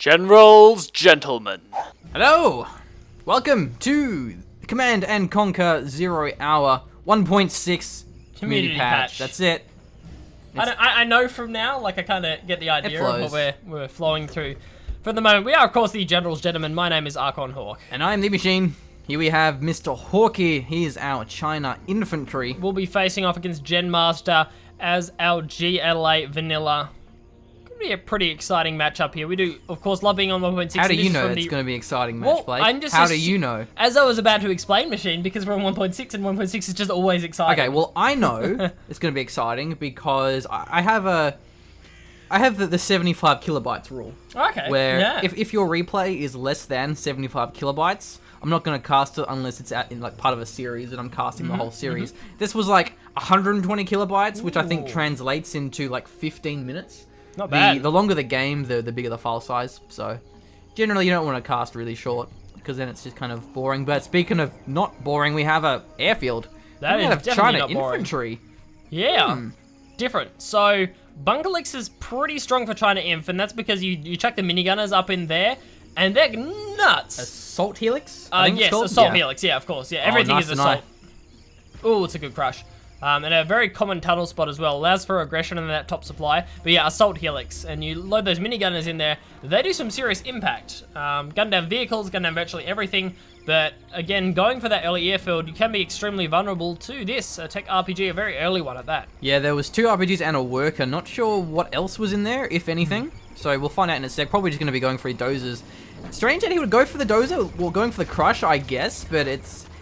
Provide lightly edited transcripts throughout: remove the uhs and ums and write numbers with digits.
Generals, gentlemen. Hello! Welcome to Command and Conquer 0 Hour 1.6 Community Patch. That's it. I know from now, like I kind of get the idea of what we're flowing through. For the moment, we are of course the Generals, Gentlemen. My name is Archon Hawk. And I'm the Machine. Here we have Mr. Hawky. He is our China Infantry. We'll be facing off against Gen Master as our GLA Vanilla. Be a pretty exciting matchup here. We do, of course, love being on 1.6. How do you know it's going to be exciting match, Blake? How do you know? As I was about to explain, Machine, because we're on 1.6 and 1.6 is just always exciting. Okay, well, I know it's going to be exciting because I have the 75 kilobytes rule. Okay. Where if your replay is less than 75 kilobytes, I'm not going to cast it unless it's in like part of a series and I'm casting the whole series. This was like 120 kilobytes, which I think translates into like 15 minutes. Not bad. The longer the game, the bigger the file size. So generally you don't want to cast really short because then it's just kind of boring. But speaking of not boring, we have a airfield. That is definitely China not boring. Infantry. Yeah. Different. So Bunkerlix is pretty strong for China Inf, and that's because you chuck the minigunners up in there, and they're nuts. Assault Helix? Yes, Assault Helix. Yeah, of course. Yeah, everything nice is Assault. Oh, it's a good crush. And a very common tunnel spot as well. Allows for aggression in that top supply. But yeah, Assault Helix. And you load those minigunners in there. They do some serious impact. Gun down vehicles, gun down virtually everything. But again, going for that early airfield, you can be extremely vulnerable to this. A tech RPG, a very early one at that. Yeah, there was 2 RPGs and a worker. Not sure what else was in there, if anything. So we'll find out in a sec. Probably just going to be going for dozers. Strange that he would go for the dozer. Well, going for the crush, I guess. But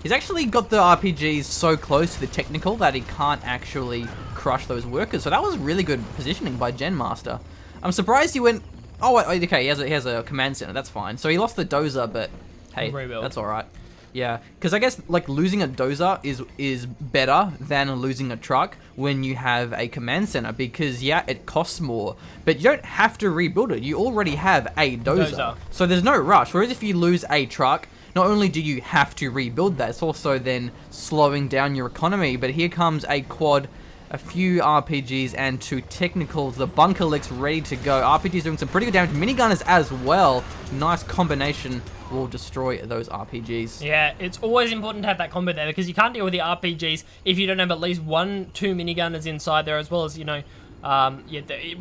he's actually got the RPGs so close to the technical that he can't actually crush those workers. So that was really good positioning by Gen Master. I'm surprised he went... Oh, okay, he has a command center. That's fine. So he lost the dozer, but hey, that's all right. Yeah, because I guess like losing a dozer is better than losing a truck when you have a command center because yeah, it costs more, but you don't have to rebuild it. You already have a dozer. So there's no rush. Whereas if you lose a truck, not only do you have to rebuild that, it's also then slowing down your economy. But here comes a quad, a few RPGs, and 2 technicals. The Bunkerlix ready to go. RPGs doing some pretty good damage. Minigunners as well. Nice combination will destroy those RPGs. Yeah, it's always important to have that combo there because you can't deal with the RPGs if you don't have at least 1-2 minigunners inside there, as well as, you know,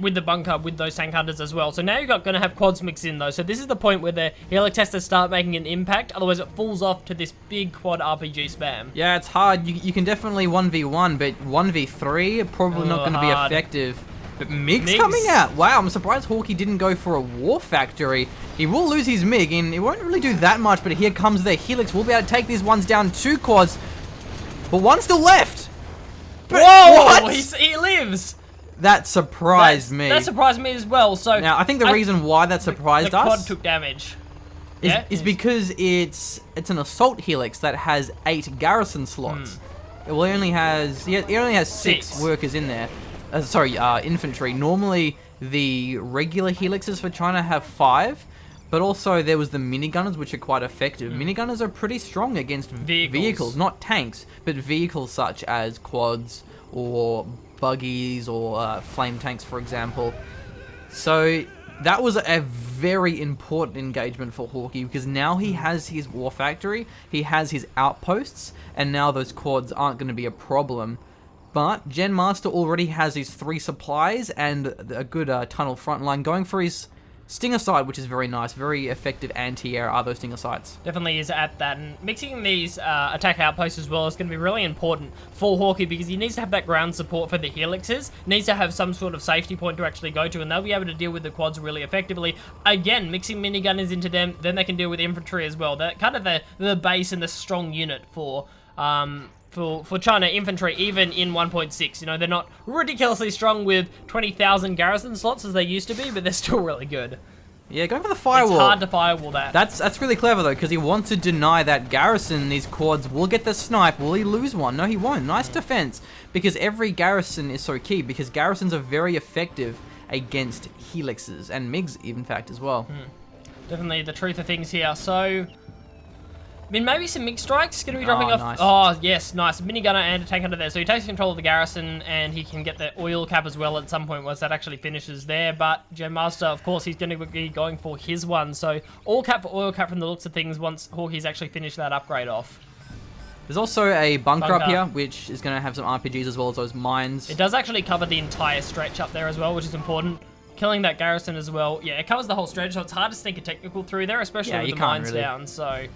with the bunker, with those tank hunters as well. So now you're going to have quads mixed in though. So this is the point where the Helix has to start making an impact, otherwise it falls off to this big quad RPG spam. Yeah, it's hard. You can definitely 1v1, but 1v3 probably not going to be effective. But MiG's coming out. Wow, I'm surprised Hawky didn't go for a war factory. He will lose his MiG, and it won't really do that much, but here comes the Helix. We'll be able to take these ones down 2 quads, but 1 still left. But whoa! He lives! That surprised me. That surprised me as well. So now, I think the reason why that surprised us... The quad took damage. Is because it's an Assault Helix that has 8 garrison slots. Well, he only has 6 workers in there. Infantry. Normally, the regular Helixes for China have 5, but also there was the minigunners, which are quite effective. Minigunners are pretty strong against vehicles, not tanks, but vehicles such as quads or buggies or flame tanks, for example. So that was a very important engagement for Hawky because now he has his war factory, he has his outposts, and now those quads aren't going to be a problem. But Gen Master already has his 3 supplies and a good tunnel front line going for his Stinger side, which is very nice. Very effective anti-air are those Stinger sights. Definitely is at that. And mixing these attack outposts as well is going to be really important for Hawky because he needs to have that ground support for the Helixes. Needs to have some sort of safety point to actually go to, and they'll be able to deal with the quads really effectively. Again, mixing minigunners into them, then they can deal with infantry as well. They're kind of the base and the strong unit for China Infantry, even in 1.6. You know, they're not ridiculously strong with 20,000 garrison slots as they used to be, but they're still really good. Yeah, going for the firewall. It's hard to firewall that. That's really clever, though, because he wants to deny that garrison. These quads will get the snipe. Will he lose one? No, he won't. Nice defense, because every garrison is so key, because garrisons are very effective against helixes, and MiGs, in fact, as well. Definitely the truth of things here. So... I mean, maybe some mixed strikes going to be dropping off. Nice. Oh, yes, nice. Minigunner and a tank under there. So he takes control of the garrison, and he can get the oil cap as well at some point once that actually finishes there. But Gen Master, of course, he's going to be going for his one. So all cap for oil cap from the looks of things once Hawky's actually finished that upgrade off. There's also a bunker up here, which is going to have some RPGs as well as those mines. It does actually cover the entire stretch up there as well, which is important. Killing that garrison as well. Yeah, it covers the whole stretch, so it's hard to sneak a technical through there, especially with the mines really down. So,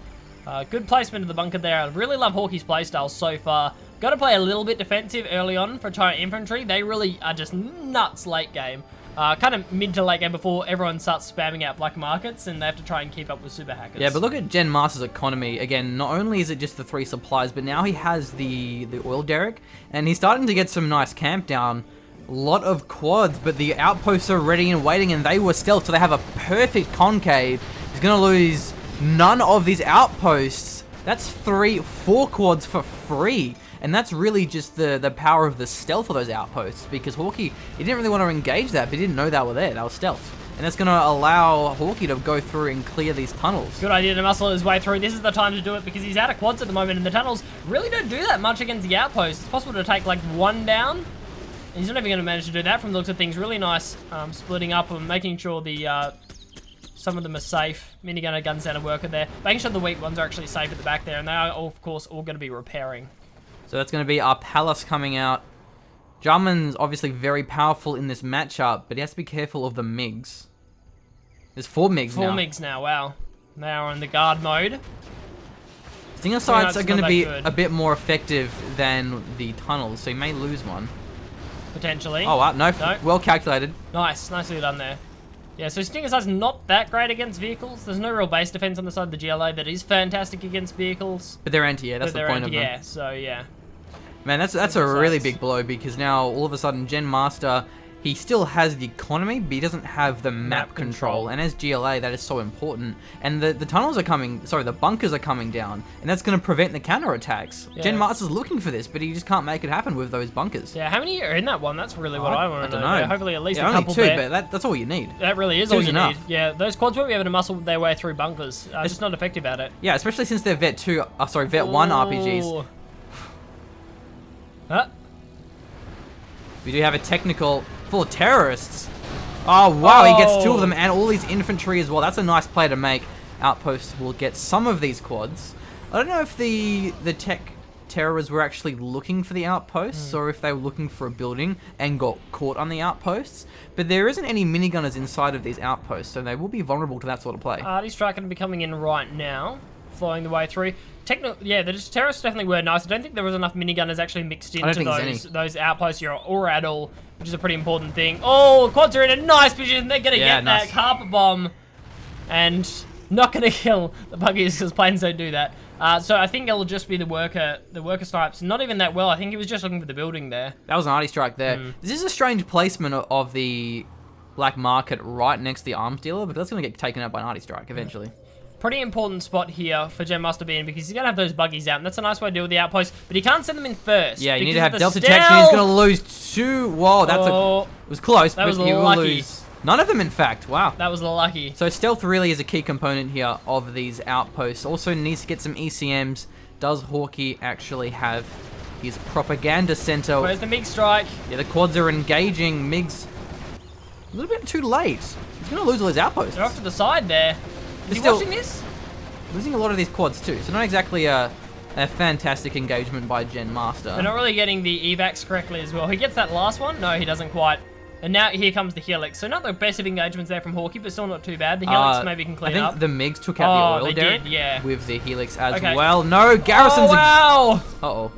good placement of the bunker there. I really love Hawky's playstyle so far. Got to play a little bit defensive early on for China Infantry. They really are just nuts late game. Kind of mid to late game before everyone starts spamming out black markets and they have to try and keep up with super hackers. Yeah, but look at Gen Master's economy. Again, not only is it just the 3 supplies, but now he has the oil derrick, and he's starting to get some nice camp down. Lot of quads, but the outposts are ready and waiting, and they were stealth, so they have a perfect concave. He's going to lose none of these outposts. That's 4 quads for free. And that's really just the power of the stealth of those outposts, because Hawky, he didn't really want to engage that, but he didn't know they were there. They were stealth. And that's going to allow Hawky to go through and clear these tunnels. Good idea to muscle his way through. This is the time to do it because he's out of quads at the moment, and the tunnels really don't do that much against the outposts. It's possible to take like 1 down. He's not even going to manage to do that from the looks of things. Really nice splitting up and making sure the some of them are safe. Minigunner, gun center worker there. Making sure the weak ones are actually safe at the back there. And they are, of course, all going to be repairing. So that's going to be our Palace coming out. Jarman's obviously very powerful in this matchup, but he has to be careful of the MiGs. There's 4 MiGs now. 4 MiGs now, wow. They are in the guard mode. Stinger sights are going to be a bit more effective than the tunnels, so he may lose one. Potentially. Oh, wow. No, well calculated. Nice. Nicely done there. Yeah, so Stinger Sight's not that great against vehicles. There's no real base defense on the side of the GLA that is fantastic against vehicles. But they're anti-air, that's the point of them. Yeah, so yeah. Man, that's a really big blow, because now all of a sudden Gen Master, he still has the economy, but he doesn't have the map control. And as GLA, that is so important. And the tunnels are coming, sorry, the bunkers are coming down, and that's going to prevent the counterattacks. Yeah. Gen Master's looking for this, but he just can't make it happen with those bunkers. Yeah, how many are in that one? That's really what I want to know. Yeah, hopefully at least a couple only 2, but that's all you need. That really is all you need. Yeah, those quads won't be able to muscle their way through bunkers. It's just not effective at it. Yeah, especially since they're Vet 1 RPGs. Huh? We do have a technical full of terrorists. Oh, wow, he gets 2 of them and all these infantry as well. That's a nice play to make. Outposts will get some of these quads. I don't know if the tech terrorists were actually looking for the outposts or if they were looking for a building and got caught on the outposts. But there isn't any minigunners inside of these outposts, so they will be vulnerable to that sort of play. Arty Strike going to be coming in right now, flowing the way through. Yeah, the terrorists definitely were nice. I don't think there was enough minigunners actually mixed into those outposts or at all, which is a pretty important thing. Oh, quads are in a nice position. They're going to get that carpet bomb and not going to kill the buggies because planes don't do that. So I think it'll just be the worker snipes. Not even that well. I think he was just looking for the building there. That was an Arty Strike there. This is a strange placement of the black market right next to the arms dealer, but that's going to get taken out by an Arty Strike eventually. Pretty important spot here for Gen Master to be in because he's going to have those buggies out, and that's a nice way to deal with the outpost, but he can't send them in first. Yeah, you need to have Delta detection. He's going to lose 2. Whoa, it was close, but he will lose none of them, in fact. Wow. That was lucky. So stealth really is a key component here of these outposts. Also needs to get some ECMs. Does Hawky actually have his propaganda center? Where's the MiG strike? Yeah, the quads are engaging. MiGs a little bit too late. He's going to lose all his outposts. They're off to the side there. Is he watching this? Losing a lot of these quads too, so not exactly a fantastic engagement by Gen Master. They're not really getting the evacs correctly as well. He gets that last one. No, he doesn't quite. And now here comes the Helix. So not the best of engagements there from Hawky, but still not too bad. The Helix maybe can clean up. I think the MiGs took out the oil derrick with the Helix as well. No, Garrison's... Oh, wow! Uh-oh.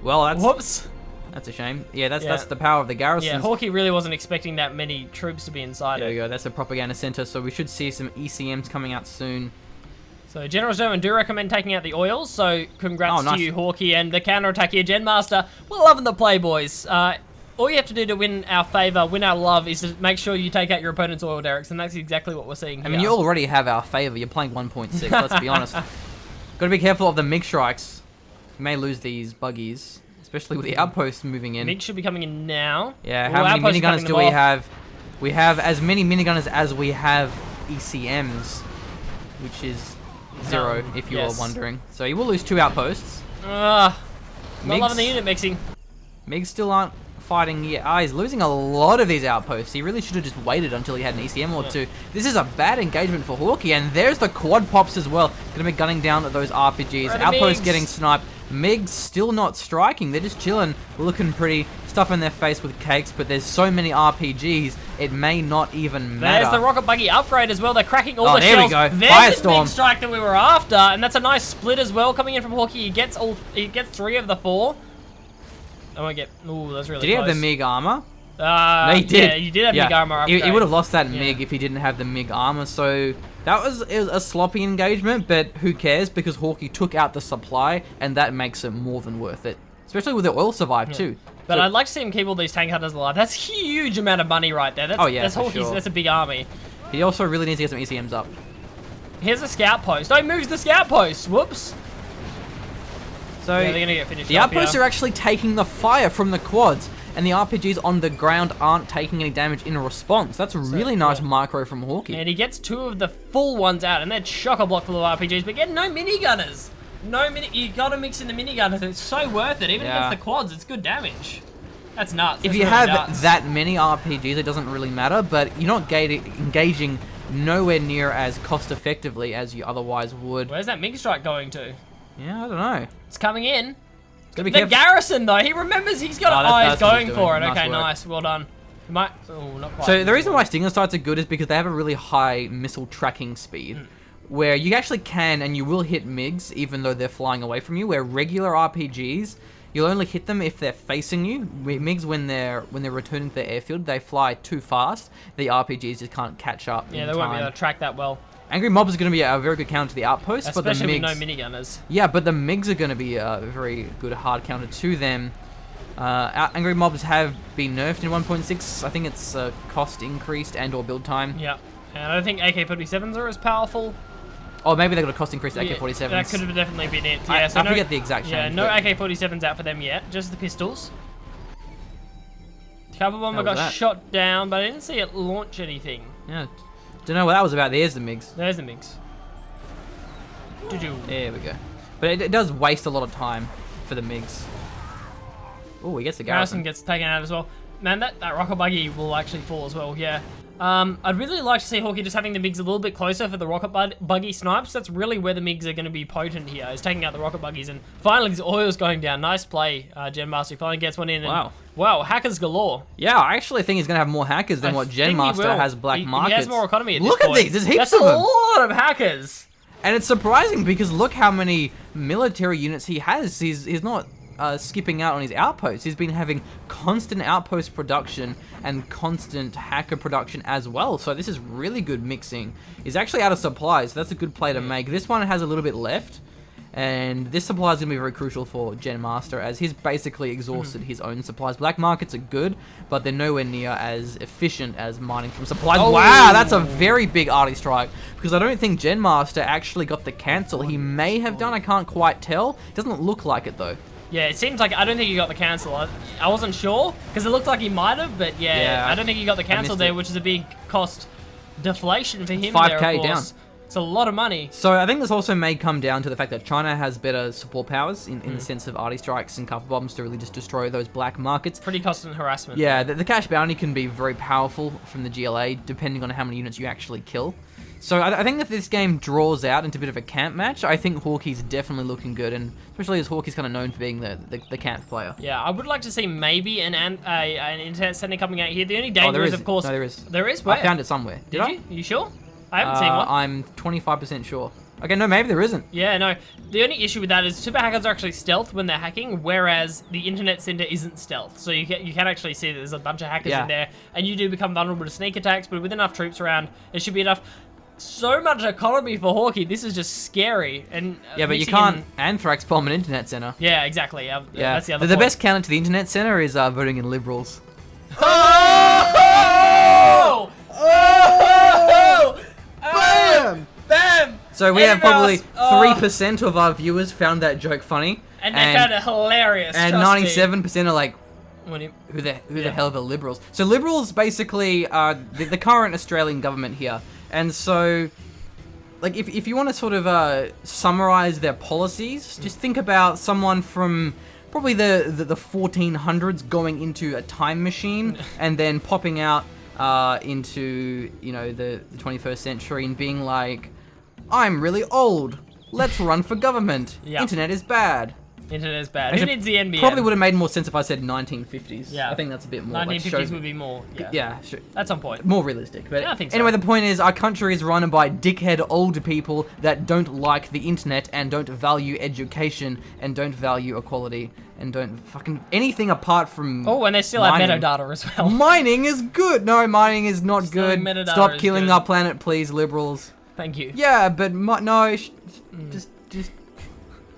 Well, that's... Whoops. That's a shame. Yeah, that's the power of the garrisons. Yeah, Hawky really wasn't expecting that many troops to be inside There you go. That's a propaganda center, so we should see some ECMs coming out soon. So Generalsgentlemen do recommend taking out the oils, so congrats to you, Hawky, and the counterattack here, Gen Master. We're loving the play, boys. All you have to do to win our favor, win our love, is to make sure you take out your opponent's oil derricks, and that's exactly what we're seeing here. I mean, you already have our favor. You're playing 1.6, let's be honest. Got to be careful of the MiG strikes. You may lose these buggies. Especially with the outposts moving in. MiG should be coming in now. Yeah, how many minigunners do we have? We have as many minigunners as we have ECMs, which is 0, if you were yes. wondering. So he will lose 2 outposts. Not Migs- loving the unit mixing. MiGs still aren't fighting yet. He's losing a lot of these outposts. He really should have just waited until he had an ECM or two. This is a bad engagement for Hawky, and there's the quad pops as well. Gonna be gunning down at those RPGs. Outposts MiGs. getting sniped. MiGs still not striking. They're just chilling, looking pretty, stuffing their face with cakes, but there's so many RPGs, it may not even matter. There's the rocket buggy upgrade as well. They're cracking all the there we shells. go. There's the Firestorm. big strike that we were after, and that's a nice split as well coming in from Hawky. He gets 3 of the 4. I won't get. Ooh, that's really Did he close. have the MiG armor? No, he did. Yeah, you did have MiG armor He upgrade. would have lost that Yeah. MiG if he didn't have the MiG armor, so that was a sloppy engagement, but who cares, because Hawky took out the supply, and that makes it more than worth it. Especially with the oil survive, too. But So- I'd like to see him keep all these tank hunters alive. That's a huge amount of money right there. That's, Oh, yeah, that's for Hawky's, sure. That's a big army. He also really needs to get some ECMs up. Here's a scout post. Oh, he moves the scout post. Whoops. So Yeah, they're gonna get finished the up, outposts yeah. are actually taking the fire from the quads, and the RPGs on the ground aren't taking any damage in response. That's a really nice micro from Hawky. And he gets 2 of the full ones out, and they're chock-a-block full of RPGs, but get no minigunners. You gotta mix in the minigunners. It's so worth it. Even Yeah. against the quads, it's good damage. That's nuts. If That's you really have nuts. that many RPGs, it doesn't really matter, but you're not engaging nowhere near as cost effectively as you otherwise would. Where's that MiG strike going to? Yeah, I don't know. It's coming in. Gotta be The careful. garrison, though, he remembers he's got Oh, it. Oh, that's he's what going he's for it. doing. Okay, Nice work. nice. Well done. He might. Oh, not quite. So the reason why Stinger sights are good is because they have a really high missile tracking speed, where you actually can and you will hit MiGs even though they're flying away from you. Where regular RPGs, you'll only hit them if they're facing you. MiGs, when they're returning to the airfield, they fly too fast. The RPGs just can't catch up. Yeah, in they won't be time. able to track that well. Angry Mob is going to be a very good counter to the outposts, Especially but the with MiGs, no minigunners. yeah, but the MiGs are going to be a very good hard counter to them. Angry Mobs have been nerfed in 1.6. I think it's cost increased and or build time. Yeah. And I don't think AK-47s are as powerful. Oh, maybe they got a cost increase to Yeah, AK-47s. that could have definitely been it. I Yeah, so forget the exact Yeah, change, no but- AK-47s out for them yet. Just the pistols. Couple bomber How was got that? shot down, but I didn't see it launch anything. Yeah, don't know what that was about. There's the MiGs. There's the MiGs. Doo-doo. There we go. But it does waste a lot of time for the MiGs. Oh, he gets the Garrison garrison. gets taken out as well. Man, that rocket buggy will actually fall as well, yeah. I'd really like to see Hawky just having the MiGs a little bit closer for the rocket buggy snipes. That's really where the MiGs are going to be potent here, is taking out the rocket buggies. And finally, the oil's going down. Nice play, Genmaster. Finally gets one in. And, Wow. Wow, hackers galore. Yeah, I actually think he's going to have more hackers than I what think he Genmaster will. has black He markets. has more economy at Look this at point. these. There's heaps That's of a them. lot of hackers. And it's surprising because look how many military units he has. He's not skipping out on his outposts. He's been having constant outpost production and constant hacker production as well. So this is really good mixing. He's actually out of supplies. So that's a good play to make. This one has a little bit left. And this supply is going to be very crucial for Genmaster as he's basically exhausted his own supplies. Black markets are good, but they're nowhere near as efficient as mining from supplies. Oh. Wow, that's a very big arty strike because I don't think Genmaster actually got the cancel. He may have done, I can't quite tell. Doesn't look like it though. Yeah, it seems like I don't think he got the cancel. I wasn't sure because it looked like he might have, but yeah, I don't think he got the cancel missed there, it. which is a big cost deflation for him. 5K there, of down. course. It's a lot of money. So I think this also may come down to the fact that China has better support powers in the sense of arty strikes and cover bombs to really just destroy those black markets. Pretty constant harassment. Yeah, the cash bounty can be very powerful from the GLA depending on how many units you actually kill. So I think if this game draws out into a bit of a camp match, I think Hawky's definitely looking good, and especially as Hawky's kind of known for being the camp player. Yeah, I would like to see maybe an internet sending coming out here. The only danger there is, is. of course... No, there is. There is? Where? I found it somewhere. Did I? you? Are you sure? I haven't seen one. I'm 25% sure. Okay, no, maybe there isn't. Yeah, no. The only issue with that is super hackers are actually stealth when they're hacking, whereas the internet sender isn't stealth. So you can actually see that there's a bunch of hackers in there, and you do become vulnerable to sneak attacks, but with enough troops around, it should be enough. So much economy for Hawky. This is just scary. And Yeah, but you mixing can't in- anthrax bomb an internet center. Yeah, exactly. Yeah, That's the other the point. best counter to the internet center is voting in liberals. Oh! Oh! Bam! Bam! So we have probably Everyone's- 3% of our viewers found that joke funny. And they found it hilarious. And trust me. 97% are like, When you- who the hell are the liberals? So liberals basically are the current Australian government here. And so like if you want to sort of summarize their policies, just think about someone from probably the 1400s going into a time machine and then popping out into, you know, the 21st century and being like, I'm really old. Let's run for government. Yeah. Internet is bad. Internet is bad. Who needs the NBN? Probably would have made more sense if I said 1950s. Yeah. I think that's a bit more. 1950s would be more. Yeah. Yeah, sure. That's on point. More realistic. But Yeah, I think so. anyway, the point is, our country is run by dickhead old people that don't like the internet and don't value education and don't value equality and don't fucking anything apart from. Oh, and they still have mining. metadata as well. Mining is good. No, mining is not Still good. metadata Stop is killing good. our planet, please, liberals. Thank you. Yeah, but no, just.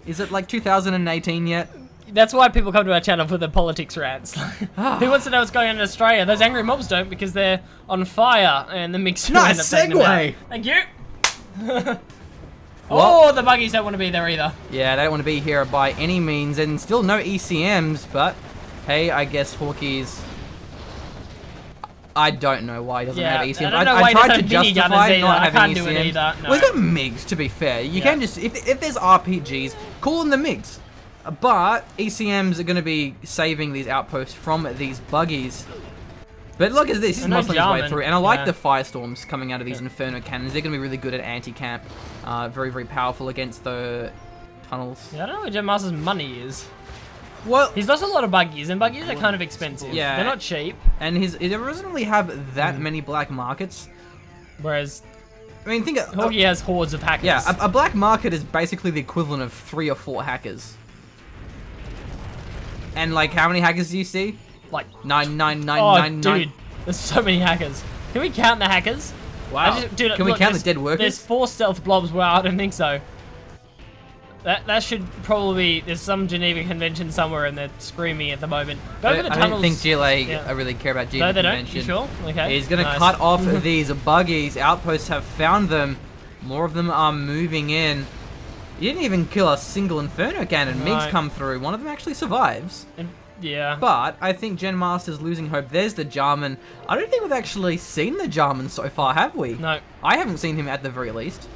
Is it like 2018 yet? That's why people come to our channel for the politics rants. Who wants to know what's going on in Australia? Those angry mobs don't, because they're on fire and the mixer. Nice segue. Thank you. Oh, the buggies don't want to be there either. Yeah, they don't want to be here by any means, and still no ECMs, but hey, I guess Hawky's... I don't know why he doesn't have ECMs. I don't know why he tried doesn't to have minigunners justify either. not I having can't do it ECMs. either, no. Well, he's got MiGs, to be fair. You can just... If there's RPGs, call them the MiGs. But ECMs are going to be saving these outposts from these buggies. But look at this, he's no muscling his way Jarman. through. And I like Yeah. the firestorms coming out of these Inferno cannons. They're going to be really good at anti-camp. Very, very powerful against the tunnels. Yeah, I don't know where Jet Master's money is. Well, He's lost a lot of buggies, and buggies are kind of expensive. Yeah. They're not cheap. and he doesn't really have that many black markets. Whereas I mean, think of... Hawky has hordes of hackers. yeah, a black market is basically the equivalent of 3 or 4 hackers. And like, how many hackers do you see? like, 99999. dude, there's so many hackers. Can we count the hackers? Wow. Dude, Can we look, count the there's- dead workers? There's 4 stealth blobs. Well, I don't think so. That should probably... There's some Geneva Convention somewhere and they're screaming at the moment. Go for the I tunnels. don't think GLA Yeah. really care about No, Geneva they don't? Convention. You sure? Okay. He's going to Nice. cut off these buggies. Outposts have found them. More of them are moving in. He didn't even kill a single Inferno cannon. MiGs No. come through. One of them actually survives. Yeah. But I think Gen Master's losing hope. There's the Jarman. I don't think we've actually seen the Jarman so far, have we? No. I haven't seen him at the very least.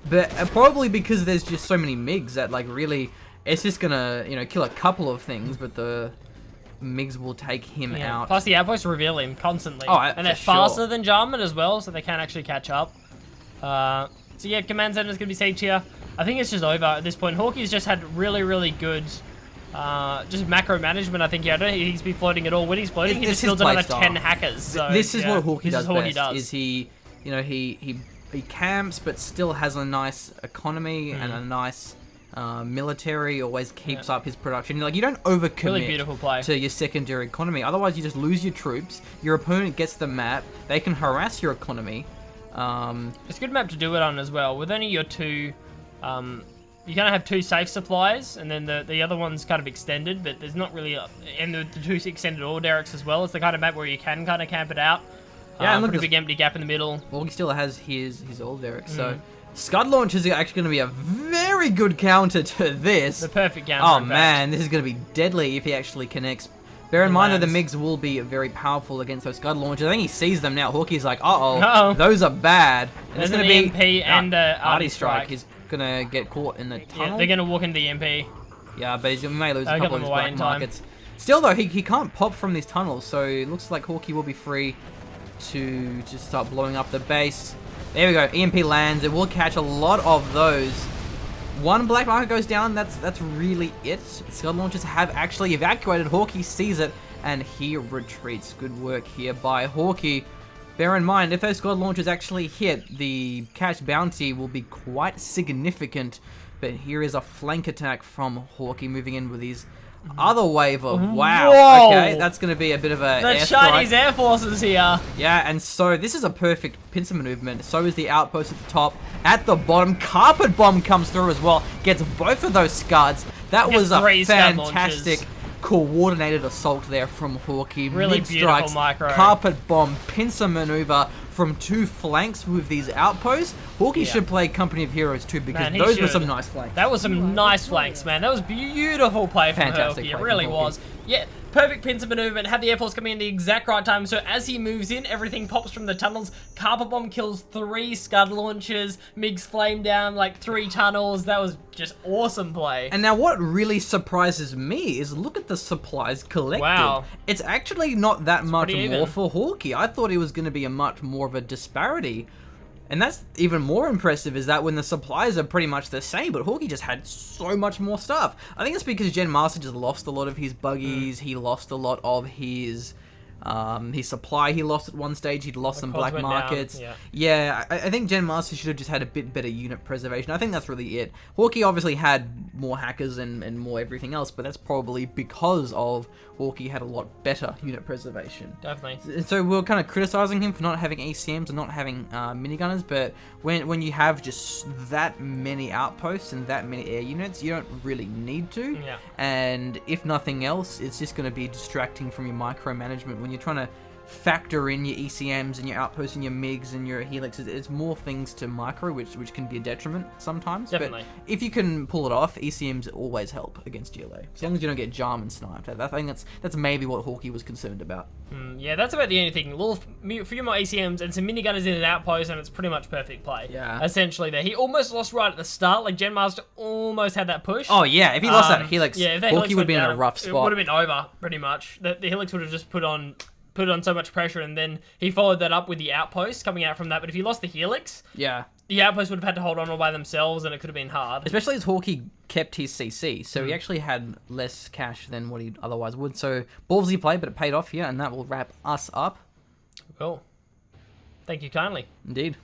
But probably because there's just so many MiGs that, like, really, it's just gonna, you know, kill a couple of things, but the MiGs will take him Yeah. out. Plus, the outposts reveal him constantly. Oh, and they're for sure. faster than Jarman as well, so they can actually catch up. So yeah, command center's gonna be sieged here. I think it's just over at this point. Hawky's just had really, really good, just macro management. I think I don't think he's been floating at all. When he's floating, he This just is builds another playstyle. 10 hackers. So, This is yeah, what Hawky this does is what he best. does. Is he, you know, he camps, but still has a nice economy and a nice military. Always keeps up his production. Like, you don't overcommit Really beautiful play. to your secondary economy. Otherwise, you just lose your troops. Your opponent gets the map. They can harass your economy. It's a good map to do it on as well. With only your 2, you kind of have 2 safe supplies, and then the other one's kind of extended, but there's not really, and the 2 extended ore derricks as well. It's the kind of map where you can kind of camp it out. Yeah, and look put a at big empty gap in the middle. Well, he still has his old Derek. So, Scud launchers are actually going to be a very good counter to this. The perfect counter. Oh in fact. man, this is going to be deadly if he actually connects. Bear in mind that the MiGs will be very powerful against those Scud launchers. I think he sees them now. Hawky's like, Uh-oh. those are bad. And There's it's an going to be EMP and Arty Strike. He's going to get caught in the tunnel. Yeah, they're going to walk into the MP. Yeah, but he may lose a I got couple of them his away black in time. markets. Still though, he can't pop from these tunnels, so it looks like Hawky will be free to just start blowing up the base. There we go, EMP lands. It will catch a lot of those. One black market goes down, that's really it. Scud launchers have actually evacuated. Hawky sees it, and he retreats. Good work here by Hawky. Bear in mind, if those Scud launchers actually hit, the catch bounty will be quite significant. But here is a flank attack from Hawky moving in with his other wave of... Wow, Whoa. okay, that's going to be a bit of a The airstrike. Chinese Air Force is here. Yeah, and so this is a perfect pincer movement. So is the outpost at the top. At the bottom, Carpet Bomb comes through as well. Gets both of those Scuds. That Gets was a 3 Scud fantastic launches. coordinated assault there from Hawky. Really Mid-strikes, beautiful micro. Carpet Bomb, pincer maneuver from 2 flanks with these outposts. Hawky should play Company of Heroes too, because Man, he those were should. some nice flanks. That was some nice flanks, man. That was beautiful play from Fantastic Hawky. play It really from Hawky. was. Yeah, perfect pincer maneuver, had the Air Force coming in the exact right time, so as he moves in, everything pops from the tunnels. Carpet Bomb kills 3 Scud launchers, MiGs flame down like 3 tunnels. That was just awesome play. And now what really surprises me is look at the supplies collected. Wow. It's actually not that much pretty more even. for Hawky. I thought it was going to be a much more of a disparity. And that's even more impressive, is that when the supplies are pretty much the same, but Hawky just had so much more stuff. I think it's because Gen Master just lost a lot of his buggies, he lost a lot of his supply he lost at one stage, he'd lost some black went down, markets. yeah. I think Gen Master should have just had a bit better unit preservation. I think that's really it. Hawky obviously had more hackers and more everything else, but that's probably because of Hawky had a lot better unit preservation. Definitely. So we're kind of criticizing him for not having ACMs and not having minigunners, but when you have just that many outposts and that many air units, you don't really need to. Yeah. And if nothing else, it's just going to be distracting from your micromanagement when you're trying to factor in your ECMs and your outposts and your MiGs and your helixes. It's more things to micro, which can be a detriment sometimes. Definitely. But if you can pull it off, ECMs always help against GLA. As long as you don't get Jarm and sniped. I think that's maybe what Hawky was concerned about. Yeah, that's about the only thing. A few more ACMs and some minigunners in an outpost, and it's pretty much perfect play. Yeah. Essentially there. He almost lost right at the start. Like, Gen Master almost had that push. Oh yeah, if he lost that helix, if that Hawky helix would went be in a down, rough It spot. would have been over, pretty much. The helix would have just put on so much pressure, and then he followed that up with the outpost coming out from that. But if he lost the helix, Yeah. the outpost would have had to hold on all by themselves, and it could have been hard. Especially as Hawky kept his CC, so he actually had less cash than what he otherwise would. So ballsy play, but it paid off here, and that will wrap us up. Cool. Thank you kindly. Indeed.